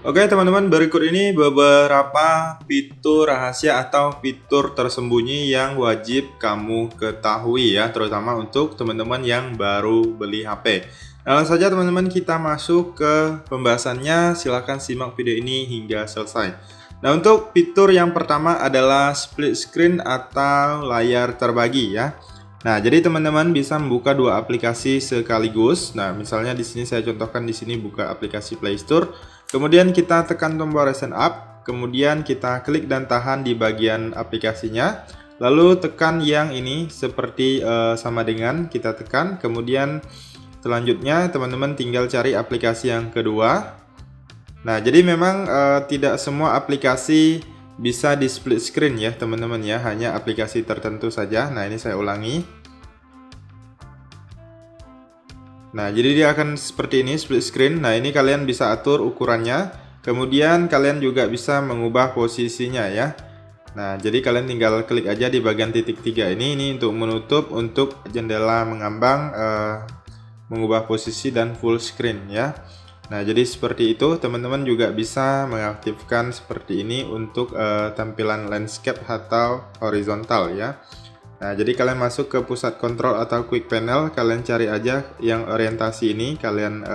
Oke teman-teman, berikut ini beberapa fitur rahasia atau fitur tersembunyi yang wajib kamu ketahui ya, terutama untuk teman-teman yang baru beli HP. Langsung saja teman-teman kita masuk ke pembahasannya, silahkan simak video ini hingga selesai. Nah, untuk fitur yang pertama adalah split screen atau layar terbagi ya. Nah, jadi teman-teman bisa membuka dua aplikasi sekaligus. Nah, misalnya di sini saya contohkan di sini buka aplikasi Play Store. Kemudian kita tekan tombol Recent App, kemudian kita klik dan tahan di bagian aplikasinya. Lalu tekan yang ini seperti sama dengan kita tekan. Kemudian selanjutnya teman-teman tinggal cari aplikasi yang kedua. Nah, jadi memang tidak semua aplikasi bisa di split screen ya teman-teman ya, hanya aplikasi tertentu saja. Nah, ini saya ulangi. Nah, jadi dia akan seperti ini split screen. Nah, ini kalian bisa atur ukurannya. Kemudian kalian juga bisa mengubah posisinya ya. Nah, jadi kalian tinggal klik aja di bagian titik 3 ini untuk menutup, untuk jendela mengambang, mengubah posisi dan full screen ya. Nah, jadi seperti itu. Teman-teman juga bisa mengaktifkan seperti ini untuk tampilan landscape atau horizontal ya. Nah, jadi kalian masuk ke pusat kontrol atau quick panel, kalian cari aja yang orientasi ini, kalian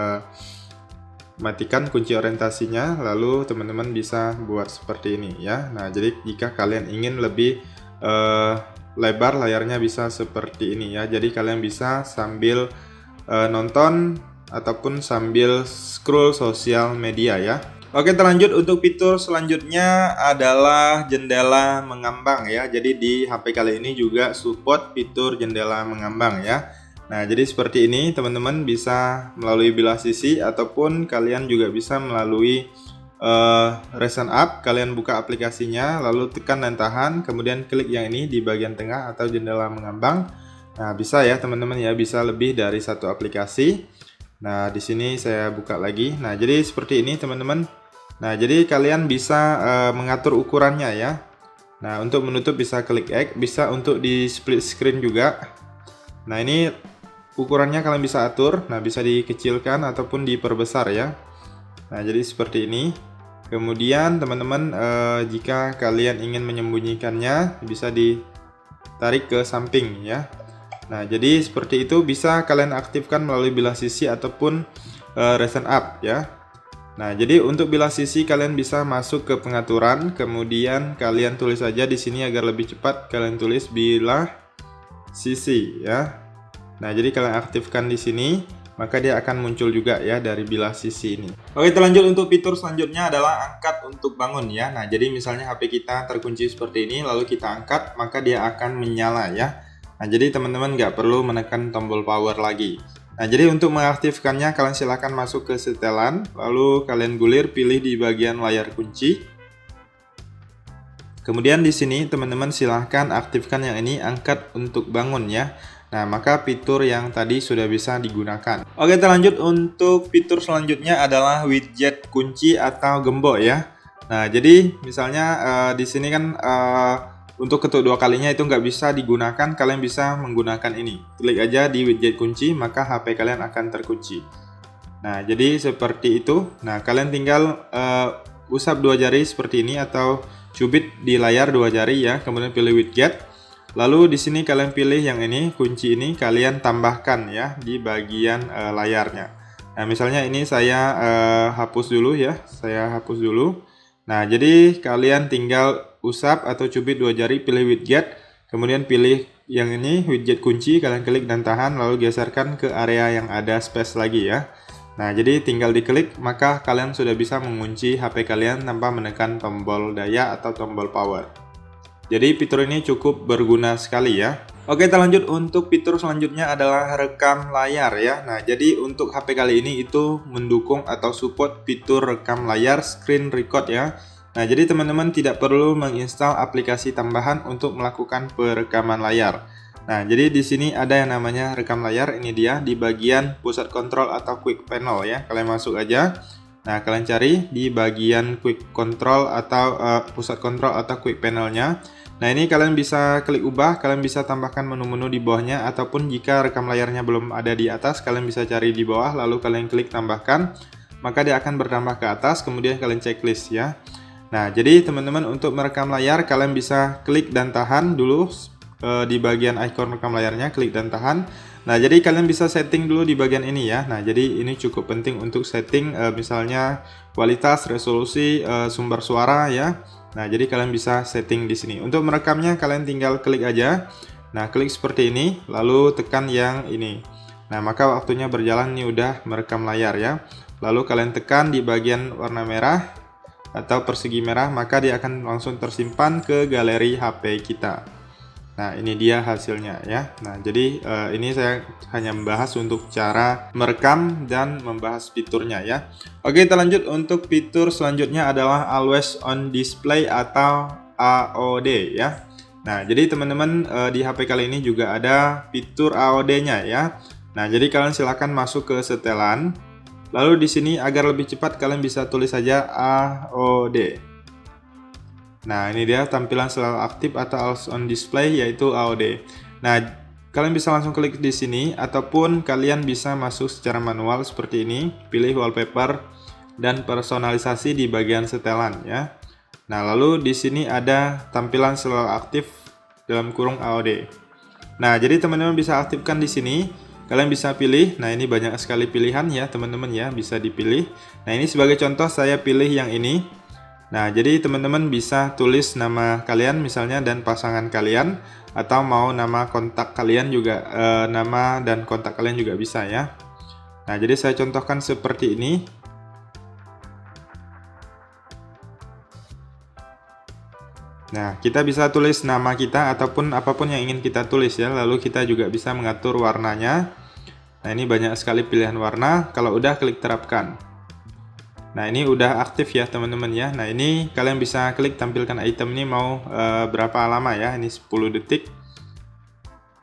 matikan kunci orientasinya, lalu teman-teman bisa buat seperti ini ya. Nah, jadi jika kalian ingin lebih lebar layarnya bisa seperti ini ya. Jadi kalian bisa sambil nonton ataupun sambil scroll sosial media ya. Oke, terlanjut untuk fitur selanjutnya adalah jendela mengambang ya. Jadi di HP kali ini juga support fitur jendela mengambang ya. Nah, jadi seperti ini teman-teman bisa melalui bilah sisi ataupun kalian juga bisa melalui Recent App. Kalian buka aplikasinya, lalu tekan dan tahan, kemudian klik yang ini di bagian tengah atau jendela mengambang. Nah, bisa ya teman-teman ya, bisa lebih dari satu aplikasi. Nah, di sini saya buka lagi. Nah, jadi seperti ini teman-teman. Nah, jadi kalian bisa mengatur ukurannya ya. Nah, untuk menutup bisa klik X, bisa untuk di split screen juga. Nah, ini ukurannya kalian bisa atur. Nah, bisa dikecilkan ataupun diperbesar ya. Nah, jadi seperti ini. Kemudian teman-teman jika kalian ingin menyembunyikannya bisa ditarik ke samping ya. Nah, jadi seperti itu bisa kalian aktifkan melalui bilah sisi ataupun Recent App ya. Nah, jadi untuk bilah sisi kalian bisa masuk ke pengaturan, kemudian kalian tulis saja di sini agar lebih cepat, kalian tulis bilah sisi ya. Nah, jadi kalian aktifkan di sini, maka dia akan muncul juga ya dari bilah sisi ini. Oke, terlanjut untuk fitur selanjutnya adalah angkat untuk bangun ya. Nah, jadi misalnya HP kita terkunci seperti ini, lalu kita angkat, maka dia akan menyala ya. Nah, jadi teman-teman nggak perlu menekan tombol power lagi. Nah, jadi untuk mengaktifkannya kalian silahkan masuk ke setelan, lalu kalian gulir, pilih di bagian layar kunci. Kemudian di sini teman-teman silahkan aktifkan yang ini, angkat untuk bangun ya. Nah, maka fitur yang tadi sudah bisa digunakan. Oke, terlanjut untuk fitur selanjutnya adalah widget kunci atau gembok ya. Nah, jadi misalnya di sini kan untuk kedua kalinya itu nggak bisa digunakan, kalian bisa menggunakan ini. Klik aja di widget kunci, maka HP kalian akan terkunci. Nah, jadi seperti itu. Nah, kalian tinggal usap dua jari seperti ini atau cubit di layar dua jari ya, kemudian pilih widget. Lalu di sini kalian pilih yang ini, kunci ini kalian tambahkan ya di bagian layarnya. Nah, misalnya ini saya hapus dulu ya, saya hapus dulu. Nah, jadi kalian tinggal usap atau cubit dua jari, pilih widget, kemudian pilih yang ini widget kunci, kalian klik dan tahan, lalu geserkan ke area yang ada space lagi ya. Nah, jadi tinggal diklik, maka kalian sudah bisa mengunci HP kalian tanpa menekan tombol daya atau tombol power. Jadi fitur ini cukup berguna sekali ya. Oke, kita lanjut untuk fitur selanjutnya adalah rekam layar ya. Nah, jadi untuk HP kali ini itu mendukung atau support fitur rekam layar screen record ya. Nah, jadi teman-teman tidak perlu menginstal aplikasi tambahan untuk melakukan perekaman layar. Nah, jadi di sini ada yang namanya rekam layar, ini dia di bagian pusat kontrol atau quick panel ya. Kalian masuk aja. Nah, kalian cari di bagian quick control atau pusat kontrol atau quick panelnya. Nah, ini kalian bisa klik ubah, kalian bisa tambahkan menu-menu di bawahnya, ataupun jika rekam layarnya belum ada di atas, kalian bisa cari di bawah, lalu kalian klik tambahkan. maka dia akan bertambah ke atas, kemudian kalian checklist ya. Nah, jadi teman-teman untuk merekam layar kalian bisa klik dan tahan dulu di bagian icon rekam layarnya, klik dan tahan. Nah, jadi kalian bisa setting dulu di bagian ini ya. Nah, jadi ini cukup penting untuk setting misalnya kualitas, resolusi, sumber suara ya. Nah, jadi kalian bisa setting di sini. Untuk merekamnya kalian tinggal klik aja. Nah, klik seperti ini, lalu tekan yang ini. Nah, maka waktunya berjalan, ini udah merekam layar ya. Lalu kalian tekan di bagian warna merah atau persegi merah, maka dia akan langsung tersimpan ke galeri HP kita. Nah, ini dia hasilnya ya. Nah, jadi ini saya hanya membahas untuk cara merekam dan membahas fiturnya ya. Oke, kita lanjut untuk fitur selanjutnya adalah Always On Display atau AOD ya. Nah, jadi teman-teman di HP kali ini juga ada fitur AOD-nya ya. Nah, jadi kalian silahkan masuk ke setelan. Lalu di sini agar lebih cepat kalian bisa tulis saja AOD. Nah, ini dia tampilan selalu aktif atau always on display yaitu AOD. Nah, kalian bisa langsung klik di sini ataupun kalian bisa masuk secara manual seperti ini, pilih wallpaper dan personalisasi di bagian setelan ya. Nah, lalu di sini ada tampilan selalu aktif dalam kurung AOD. Nah, jadi teman-teman bisa aktifkan di sini. Kalian bisa pilih. Nah, ini banyak sekali pilihan ya, teman-teman ya, bisa dipilih. Nah, ini sebagai contoh saya pilih yang ini. Nah, jadi teman-teman bisa tulis nama kalian misalnya dan pasangan kalian, atau mau nama kontak kalian juga, nama dan kontak kalian juga bisa ya. Nah, jadi saya contohkan seperti ini. Nah, kita bisa tulis nama kita ataupun apapun yang ingin kita tulis ya. Lalu kita juga bisa mengatur warnanya. Nah, ini banyak sekali pilihan warna. Kalau udah, klik terapkan. Nah, ini udah aktif ya teman-teman ya. Nah, ini kalian bisa klik tampilkan item ini mau berapa lama ya. Ini 10 detik.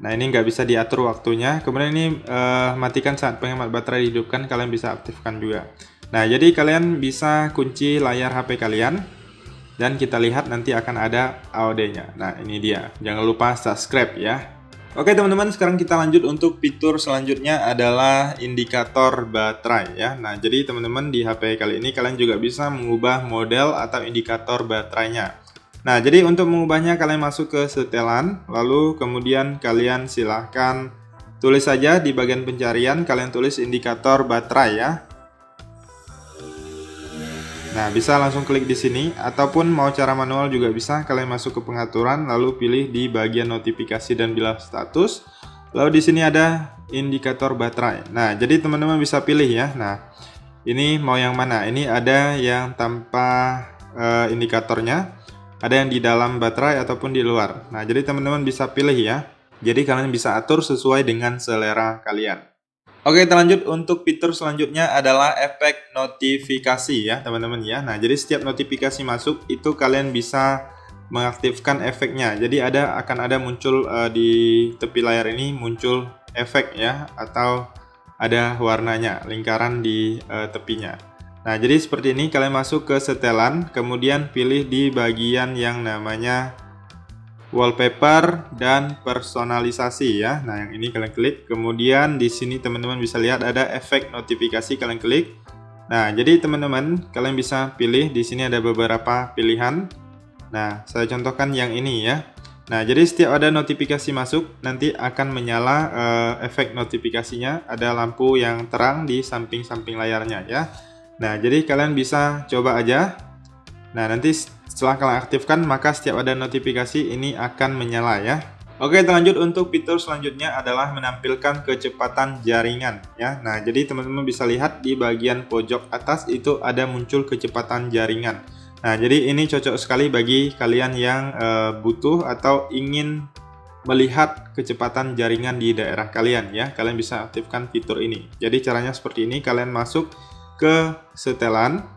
Nah, ini nggak bisa diatur waktunya. Kemudian ini matikan saat penghemat baterai dihidupkan. Kalian bisa aktifkan juga. Nah, jadi kalian bisa kunci layar HP kalian. Dan kita lihat nanti akan ada AOD-nya. Nah, ini dia. Jangan lupa subscribe ya. Oke teman-teman, sekarang kita lanjut untuk fitur selanjutnya adalah indikator baterai ya. Nah, jadi teman-teman di HP kali ini kalian juga bisa mengubah model atau indikator baterainya. Nah, jadi untuk mengubahnya kalian masuk ke setelan, lalu kemudian kalian silahkan tulis saja di bagian pencarian, kalian tulis indikator baterai ya. Nah, bisa langsung klik di sini, ataupun mau cara manual juga bisa. Kalian masuk ke pengaturan, lalu pilih di bagian notifikasi dan bilah status. Lalu di sini ada indikator baterai. Nah, jadi teman-teman bisa pilih ya. Nah, ini mau yang mana? Ini ada yang tanpa indikatornya, ada yang di dalam baterai ataupun di luar. Nah, jadi teman-teman bisa pilih ya. Jadi kalian bisa atur sesuai dengan selera kalian. Oke, kita lanjut untuk fitur selanjutnya adalah efek notifikasi ya teman-teman ya. Nah, jadi setiap notifikasi masuk itu kalian bisa mengaktifkan efeknya. Jadi akan ada muncul di tepi layar ini muncul efek ya, atau ada warnanya, lingkaran di tepinya. Nah, jadi seperti ini kalian masuk ke setelan, kemudian pilih di bagian yang namanya wallpaper dan personalisasi ya. Nah, yang ini kalian klik. Kemudian di sini teman-teman bisa lihat ada efek notifikasi, kalian klik. Nah, jadi teman-teman kalian bisa pilih, di sini ada beberapa pilihan. Nah, saya contohkan yang ini ya. Nah, jadi setiap ada notifikasi masuk nanti akan menyala efek notifikasinya, ada lampu yang terang di samping-samping layarnya ya. Nah, jadi kalian bisa coba aja. Nah, nanti setelah kalian aktifkan, maka setiap ada notifikasi ini akan menyala ya. Oke, kita lanjut untuk fitur selanjutnya adalah menampilkan kecepatan jaringan ya. Nah, jadi teman-teman bisa lihat di bagian pojok atas itu ada muncul kecepatan jaringan. Nah, jadi ini cocok sekali bagi kalian yang butuh atau ingin melihat kecepatan jaringan di daerah kalian ya. Kalian bisa aktifkan fitur ini. Jadi caranya seperti ini, kalian masuk ke setelan.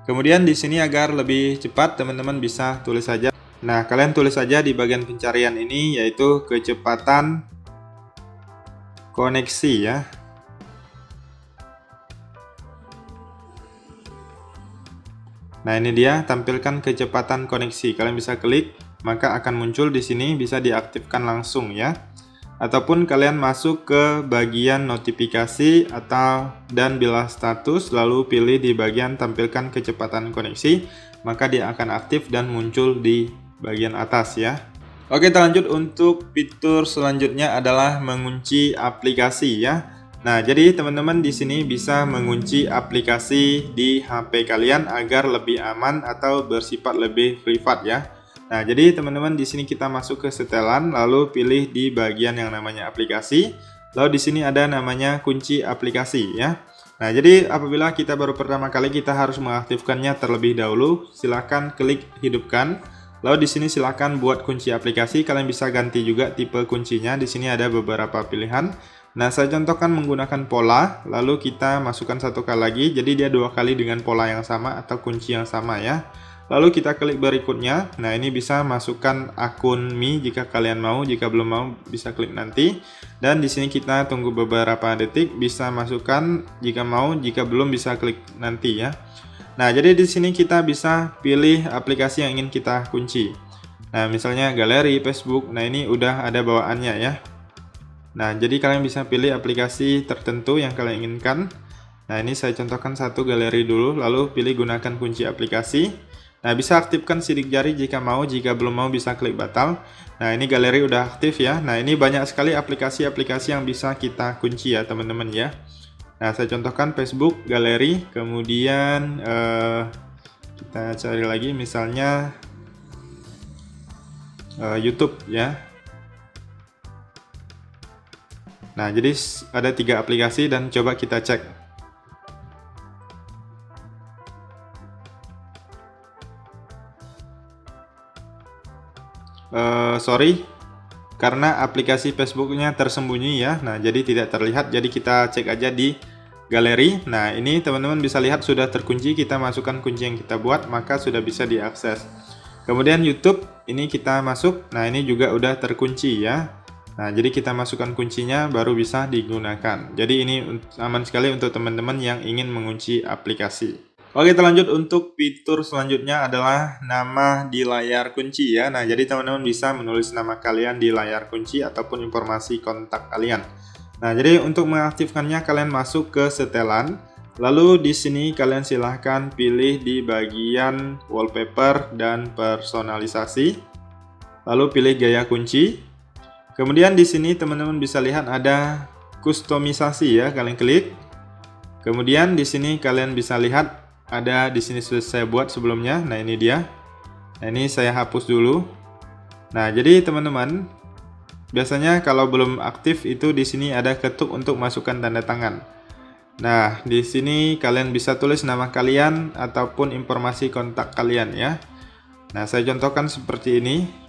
Kemudian di sini agar lebih cepat teman-teman bisa tulis saja. Nah, kalian tulis saja di bagian pencarian ini yaitu kecepatan koneksi ya. Nah, ini dia tampilkan kecepatan koneksi. Kalian bisa klik, maka akan muncul di sini, bisa diaktifkan langsung ya. ataupun kalian masuk ke bagian notifikasi dan bilah status, lalu pilih di bagian tampilkan kecepatan koneksi, maka dia akan aktif dan muncul di bagian atas ya. Oke, kita lanjut untuk fitur selanjutnya adalah mengunci aplikasi ya. Nah, jadi teman-teman di sini bisa mengunci aplikasi di HP kalian agar lebih aman atau bersifat lebih privat ya. Nah, jadi teman-teman di sini kita masuk ke setelan, lalu pilih di bagian yang namanya aplikasi. Lalu di sini ada namanya kunci aplikasi ya. Nah, jadi apabila kita baru pertama kali kita harus mengaktifkannya terlebih dahulu. Silakan klik hidupkan. Lalu di sini silakan buat kunci aplikasi. Kalian bisa ganti juga tipe kuncinya. Di sini ada beberapa pilihan. Nah, saya contohkan menggunakan pola. Lalu kita masukkan satu kali lagi. Jadi dia 2 kali dengan pola yang sama atau kunci yang sama ya. Lalu kita klik berikutnya. Nah, ini bisa masukkan akun Mi jika kalian mau. Jika belum mau bisa klik nanti. Dan di sini kita tunggu beberapa detik, bisa masukkan jika mau, jika belum bisa klik nanti ya. Nah, jadi di sini kita bisa pilih aplikasi yang ingin kita kunci. Nah, misalnya galeri, Facebook. Nah, ini udah ada bawaannya ya. Nah, jadi kalian bisa pilih aplikasi tertentu yang kalian inginkan. Nah, ini saya contohkan satu galeri dulu, lalu pilih gunakan kunci aplikasi. Nah, bisa aktifkan sidik jari jika mau, jika belum mau bisa klik batal. Nah, ini galeri udah aktif ya. Nah, ini banyak sekali aplikasi-aplikasi yang bisa kita kunci ya teman-teman ya. Nah, saya contohkan Facebook, galeri, kemudian kita cari lagi misalnya YouTube ya. Nah, jadi ada 3 aplikasi dan coba kita cek. Sorry, karena aplikasi Facebooknya tersembunyi ya. Nah, jadi tidak terlihat. Jadi kita cek aja di galeri. Nah, ini teman-teman bisa lihat sudah terkunci. Kita masukkan kunci yang kita buat, maka sudah bisa diakses. Kemudian YouTube, ini kita masuk. Nah, ini juga udah terkunci ya. Nah, jadi kita masukkan kuncinya baru bisa digunakan. Jadi ini aman sekali untuk teman-teman yang ingin mengunci aplikasi. Oke, kita lanjut untuk fitur selanjutnya adalah nama di layar kunci ya. Nah, jadi teman-teman bisa menulis nama kalian di layar kunci ataupun informasi kontak kalian. Nah, jadi untuk mengaktifkannya kalian masuk ke setelan. Lalu di sini kalian silahkan pilih di bagian wallpaper dan personalisasi. Lalu pilih gaya kunci. Kemudian di sini teman-teman bisa lihat ada kustomisasi ya, kalian klik. Kemudian di sini kalian bisa lihat ada di sini sudah saya buat sebelumnya. Nah, ini dia. Nah, ini saya hapus dulu. Nah, jadi teman-teman, biasanya kalau belum aktif itu di sini ada ketuk untuk masukkan tanda tangan. Nah, di sini kalian bisa tulis nama kalian ataupun informasi kontak kalian ya. Nah, saya contohkan seperti ini.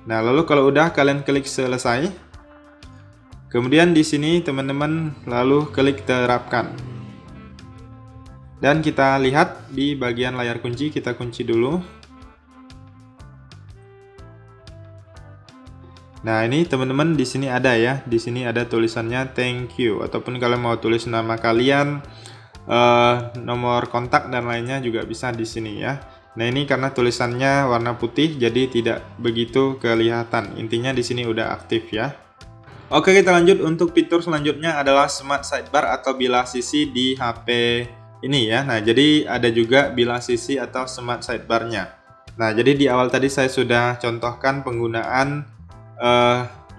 Nah, lalu kalau udah kalian klik selesai. Kemudian di sini teman-teman lalu klik terapkan. Dan kita lihat di bagian layar kunci, kita kunci dulu. Nah, ini teman-teman di sini ada ya. Di sini ada tulisannya thank you, ataupun kalian mau tulis nama kalian, nomor kontak dan lainnya juga bisa di sini ya. Nah, ini karena tulisannya warna putih jadi tidak begitu kelihatan. Intinya di sini udah aktif ya. Oke, kita lanjut untuk fitur selanjutnya adalah smart sidebar atau bilah sisi di HP ini ya. Nah, jadi ada juga bilah sisi atau smart sidebarnya. Nah, jadi di awal tadi saya sudah contohkan penggunaan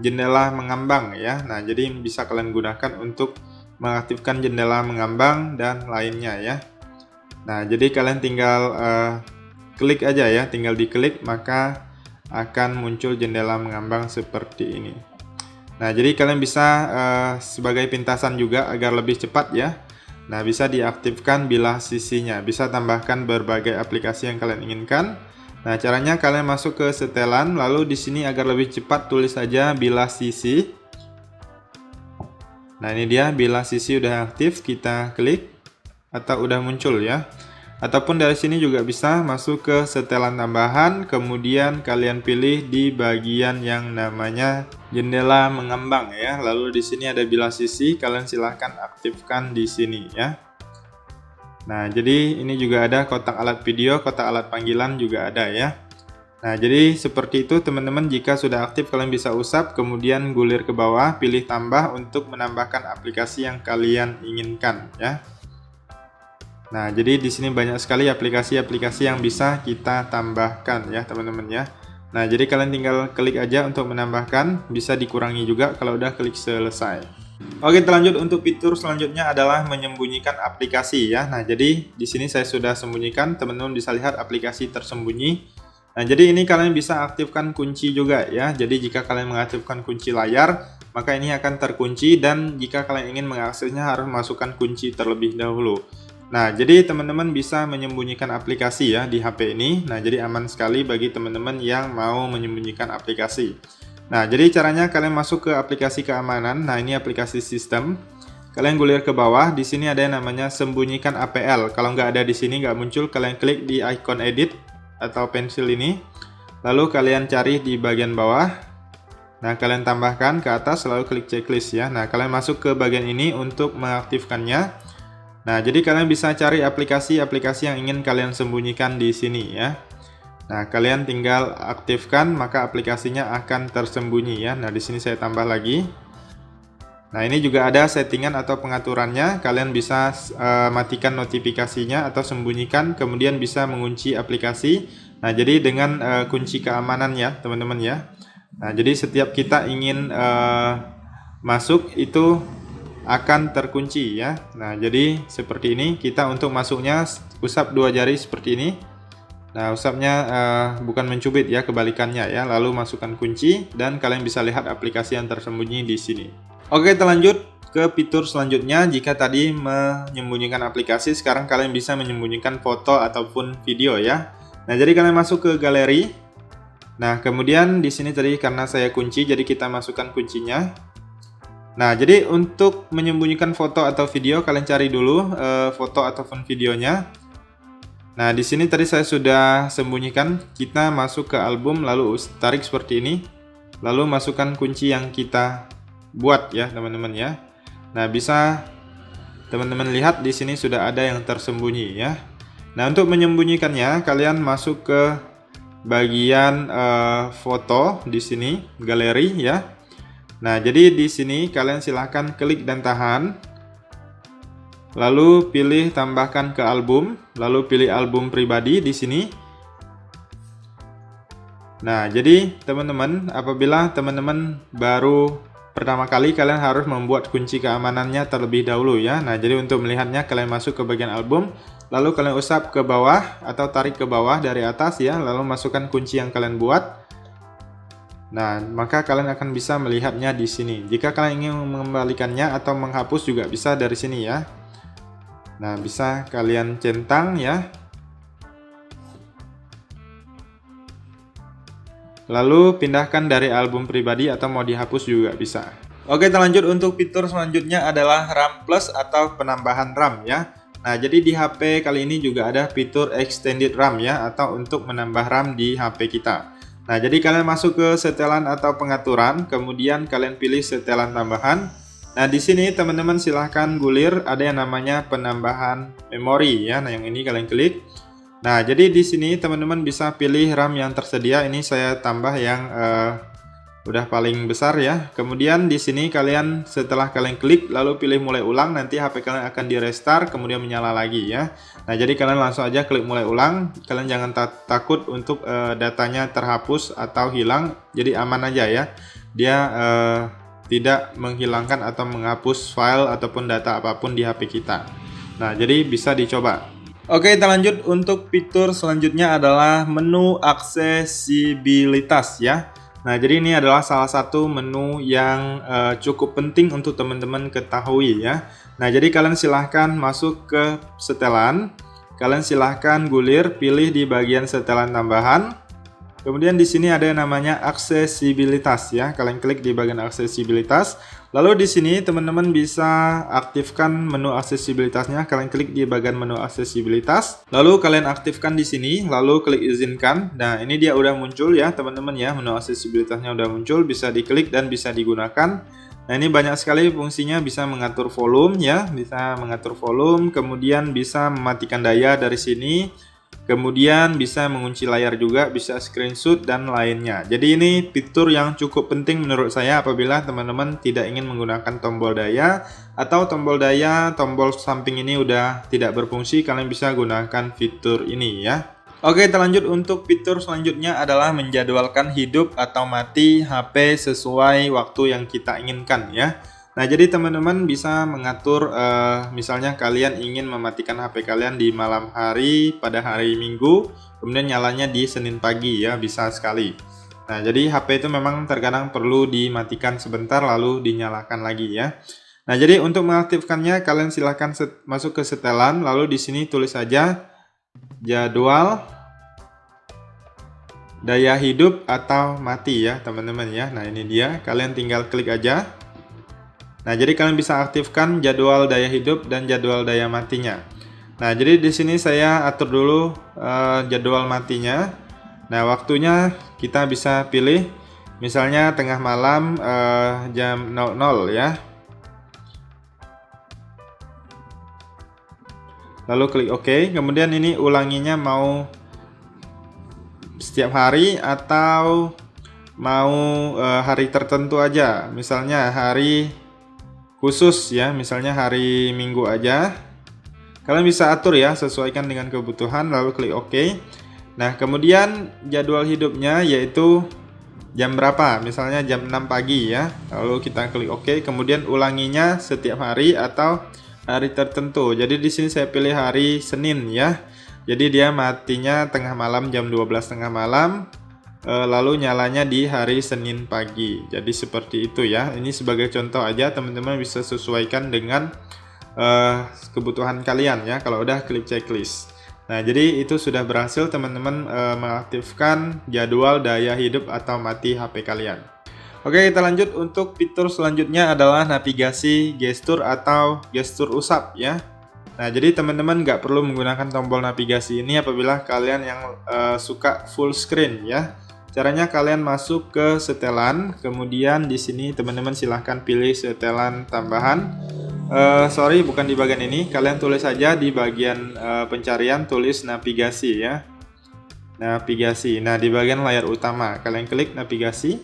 jendela mengambang ya. Nah, jadi bisa kalian gunakan untuk mengaktifkan jendela mengambang dan lainnya ya. Nah, jadi kalian tinggal klik aja ya, tinggal diklik maka akan muncul jendela mengambang seperti ini. Nah, jadi kalian bisa sebagai pintasan juga agar lebih cepat ya. Nah, bisa diaktifkan bilah sisinya, bisa tambahkan berbagai aplikasi yang kalian inginkan. Nah, caranya kalian masuk ke setelan, lalu di sini agar lebih cepat tulis saja bilah sisi. Nah, ini dia bilah sisi udah aktif, kita klik atau udah muncul ya. Ataupun dari sini juga bisa masuk ke setelan tambahan, kemudian kalian pilih di bagian yang namanya jendela mengambang ya. Lalu di sini ada bilah sisi, kalian silahkan aktifkan di sini ya. Nah, jadi ini juga ada kotak alat video, kotak alat panggilan juga ada ya. Nah, jadi seperti itu teman-teman, jika sudah aktif kalian bisa usap, kemudian gulir ke bawah, pilih tambah untuk menambahkan aplikasi yang kalian inginkan ya. Nah, jadi di sini banyak sekali aplikasi-aplikasi yang bisa kita tambahkan ya teman-teman ya. Nah, jadi kalian tinggal klik aja untuk menambahkan, bisa dikurangi juga kalau udah klik selesai. Oke, lanjut untuk fitur selanjutnya adalah menyembunyikan aplikasi ya. Nah, jadi di sini saya sudah sembunyikan, teman-teman bisa lihat aplikasi tersembunyi. Nah, jadi ini kalian bisa aktifkan kunci juga ya. Jadi jika kalian mengaktifkan kunci layar, maka ini akan terkunci, dan jika kalian ingin mengaksesnya harus masukkan kunci terlebih dahulu. Nah, jadi teman-teman bisa menyembunyikan aplikasi ya di HP ini. Nah, jadi aman sekali bagi teman-teman yang mau menyembunyikan aplikasi. Nah, jadi caranya kalian masuk ke aplikasi keamanan. Nah, ini aplikasi sistem. Kalian gulir ke bawah, di sini ada yang namanya sembunyikan APL. Kalau nggak ada di sini, nggak muncul, kalian klik di icon edit atau pensil ini. Lalu kalian cari di bagian bawah. Nah, kalian tambahkan ke atas, lalu klik checklist ya. Nah, kalian masuk ke bagian ini untuk mengaktifkannya. Nah, jadi kalian bisa cari aplikasi-aplikasi yang ingin kalian sembunyikan di sini ya. Nah, kalian tinggal aktifkan, maka aplikasinya akan tersembunyi ya. Nah, di sini saya tambah lagi. Nah, ini juga ada settingan atau pengaturannya. Kalian bisa matikan notifikasinya atau sembunyikan, kemudian bisa mengunci aplikasi. Nah, jadi dengan kunci keamanan ya, teman-teman ya. Nah, jadi setiap kita ingin masuk itu akan terkunci ya. Nah, jadi seperti ini, kita untuk masuknya usap dua jari seperti ini. Nah, usapnya bukan mencubit ya, kebalikannya ya. Lalu masukkan kunci dan kalian bisa lihat aplikasi yang tersembunyi di sini. Oke, lanjut ke fitur selanjutnya. Jika tadi menyembunyikan aplikasi, sekarang kalian bisa menyembunyikan foto ataupun video ya. Nah, jadi kalian masuk ke galeri. Nah, kemudian di sini tadi karena saya kunci, jadi kita masukkan kuncinya. Nah, jadi untuk menyembunyikan foto atau video, kalian cari dulu foto ataupun videonya. Nah, di sini tadi saya sudah sembunyikan. Kita masuk ke album, lalu tarik seperti ini. Lalu masukkan kunci yang kita buat ya, teman-teman ya. Nah, bisa teman-teman lihat di sini sudah ada yang tersembunyi ya. Nah, untuk menyembunyikannya, kalian masuk ke bagian foto di sini, galeri ya. Nah, jadi di sini kalian silahkan klik dan tahan. Lalu pilih tambahkan ke album, lalu pilih album pribadi di sini. Nah, jadi teman-teman, apabila teman-teman baru pertama kali, kalian harus membuat kunci keamanannya terlebih dahulu ya. Nah, jadi untuk melihatnya kalian masuk ke bagian album, lalu kalian usap ke bawah atau tarik ke bawah dari atas ya, lalu masukkan kunci yang kalian buat. Nah, maka kalian akan bisa melihatnya di sini. Jika kalian ingin mengembalikannya atau menghapus juga bisa dari sini ya. Nah, bisa kalian centang ya. Lalu pindahkan dari album pribadi atau mau dihapus juga bisa. Oke, lanjut untuk fitur selanjutnya adalah RAM Plus atau penambahan RAM ya. Nah, jadi di HP kali ini juga ada fitur Extended RAM ya, atau untuk menambah RAM di HP kita. Nah, jadi kalian masuk ke setelan atau pengaturan, kemudian kalian pilih setelan tambahan. Nah, di sini teman-teman silahkan gulir, ada yang namanya penambahan memori ya. Nah, yang ini kalian klik. Nah, jadi di sini teman-teman bisa pilih RAM yang tersedia. Ini saya tambah yang udah paling besar ya. Kemudian di sini kalian setelah kalian klik lalu pilih mulai ulang, nanti HP kalian akan di restart kemudian menyala lagi ya. Nah, jadi kalian langsung aja klik mulai ulang. Kalian jangan takut untuk datanya terhapus atau hilang. Jadi aman aja ya. Dia tidak menghilangkan atau menghapus file ataupun data apapun di HP kita. Nah, jadi bisa dicoba. Oke, kita lanjut untuk fitur selanjutnya adalah menu aksesibilitas ya. Nah, jadi ini adalah salah satu menu yang cukup penting untuk teman-teman ketahui ya. Nah, jadi kalian silahkan masuk ke setelan. Kalian silahkan gulir, pilih di bagian setelan tambahan. Kemudian di sini ada yang namanya aksesibilitas ya. Kalian klik di bagian aksesibilitas. Lalu di sini teman-teman bisa aktifkan menu aksesibilitasnya. Kalian klik di bagian menu aksesibilitas. Lalu kalian aktifkan di sini, lalu klik izinkan. Nah, ini dia udah muncul ya, teman-teman ya. Menu aksesibilitasnya udah muncul, bisa diklik dan bisa digunakan. Nah, ini banyak sekali fungsinya, bisa mengatur volume ya, bisa mengatur volume, kemudian bisa mematikan daya dari sini. Kemudian bisa mengunci layar juga, bisa screenshot dan lainnya. Jadi ini fitur yang cukup penting menurut saya apabila teman-teman tidak ingin menggunakan tombol daya atau tombol samping ini udah tidak berfungsi, kalian bisa gunakan fitur ini ya. Oke, kita lanjut untuk fitur selanjutnya adalah menjadwalkan hidup atau mati HP sesuai waktu yang kita inginkan ya. Nah, jadi teman-teman bisa mengatur misalnya kalian ingin mematikan HP kalian di malam hari pada hari Minggu, kemudian nyalanya di Senin pagi ya, bisa sekali. Nah, jadi HP itu memang terkadang perlu dimatikan sebentar lalu dinyalakan lagi ya. Nah, jadi untuk mengaktifkannya kalian silahkan masuk ke setelan, lalu di sini tulis saja jadwal daya hidup atau mati ya, teman-teman ya. Nah, ini dia, kalian tinggal klik aja. Nah, jadi kalian bisa aktifkan jadwal daya hidup dan jadwal daya matinya. Nah, jadi di sini saya atur dulu jadwal matinya. Nah, waktunya kita bisa pilih misalnya tengah malam jam 00 ya. Lalu klik OK. Kemudian ini ulanginya mau setiap hari atau mau hari tertentu aja. Misalnya hari khusus ya, misalnya hari Minggu aja. Kalian bisa atur ya, sesuaikan dengan kebutuhan, lalu klik OK. Nah, kemudian jadwal hidupnya yaitu jam berapa, misalnya jam 6 pagi ya. Lalu kita klik OK, kemudian ulanginya setiap hari atau hari tertentu. Jadi di sini saya pilih hari Senin ya. Jadi dia matinya tengah malam jam 12 tengah malam. Lalu nyalanya di hari Senin pagi. Jadi seperti itu ya. Ini sebagai contoh aja, teman-teman bisa sesuaikan dengan kebutuhan kalian ya. Kalau udah klik checklist. Nah, jadi itu sudah berhasil teman-teman mengaktifkan jadwal daya hidup atau mati HP kalian. Oke, kita lanjut untuk fitur selanjutnya adalah navigasi gestur atau gestur usap ya. Nah, jadi teman-teman nggak perlu menggunakan tombol navigasi ini apabila kalian yang suka full screen ya. Caranya kalian masuk ke setelan, kemudian di sini teman-teman silahkan pilih setelan tambahan. Sorry, bukan di bagian ini. Kalian tulis saja di bagian pencarian, tulis navigasi ya. Navigasi. Nah, di bagian layar utama kalian klik navigasi.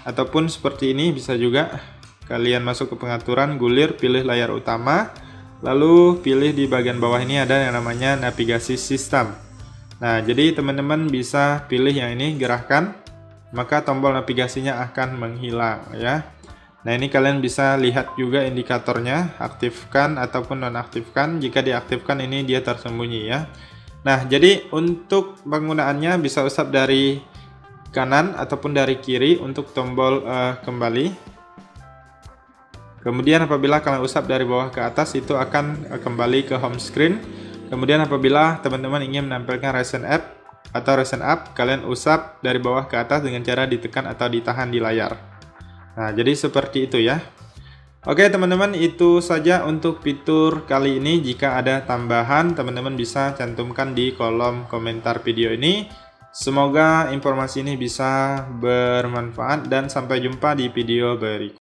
Ataupun seperti ini bisa juga. Kalian masuk ke pengaturan, gulir, pilih layar utama. Lalu pilih di bagian bawah ini ada yang namanya navigasi sistem. Nah, jadi teman-teman bisa pilih yang ini, gerahkan, maka tombol navigasinya akan menghilang ya. Nah, ini kalian bisa lihat juga indikatornya, aktifkan ataupun nonaktifkan. Jika diaktifkan ini dia tersembunyi ya. Nah, jadi untuk penggunaannya bisa usap dari kanan ataupun dari kiri untuk tombol kembali. Kemudian apabila kalian usap dari bawah ke atas itu akan kembali ke home screen. Kemudian apabila teman-teman ingin menampilkan recent app atau recent app, kalian usap dari bawah ke atas dengan cara ditekan atau ditahan di layar. Nah, jadi seperti itu ya. Oke teman-teman, itu saja untuk fitur kali ini. Jika ada tambahan, teman-teman bisa cantumkan di kolom komentar video ini. Semoga informasi ini bisa bermanfaat dan sampai jumpa di video berikutnya.